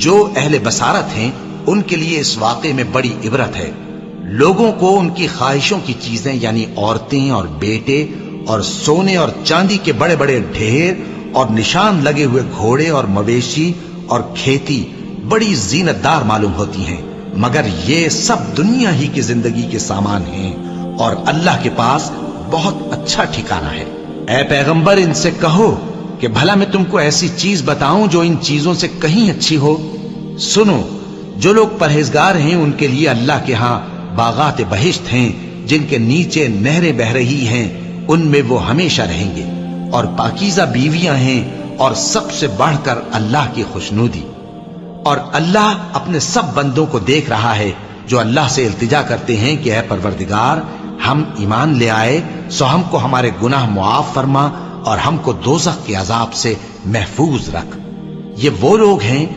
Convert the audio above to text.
जो अहले बसारत हैं उनके लिए इस वाक़े में बड़ी इबरत है। लोगों को उनकी ख्वाहिशों की चीजें यानी औरतें और बेटे और सोने और चांदी के बड़े बड़े ढेर और निशान लगे हुए घोड़े और मवेशी और खेती बड़ी जीनतदार मालूम होती हैं, मगर ये सब दुनिया ही की जिंदगी के सामान हैं और अल्लाह के पास बहुत अच्छा ठिकाना है। ऐ पैगंबर, इनसे कहो कि भला मैं तुमको ऐसी चीज बताऊं जो इन चीजों से कहीं अच्छी हो। सुनो, जो लोग परहेजगार हैं उनके लिए अल्लाह के यहां बागात बहिश्त हैं जिनके नीचे नहरें बह रही हैं, उनमें वो हमेशा रहेंगे। और पाकीज़ा बीवियां हैं और सबसे बढ़कर अल्लाह की खुशनूदी। और अल्लाह अपने सब बंदों को देख रहा है जो अल्लाह से इल्तिजा करते हैं कि ऐ परवरदिगार, हम ईमान ले आए सो हमको हमारे गुनाह मुआफ फरमा और हमको दोज़ख के अजाब से महफूज रख। ये वो लोग हैं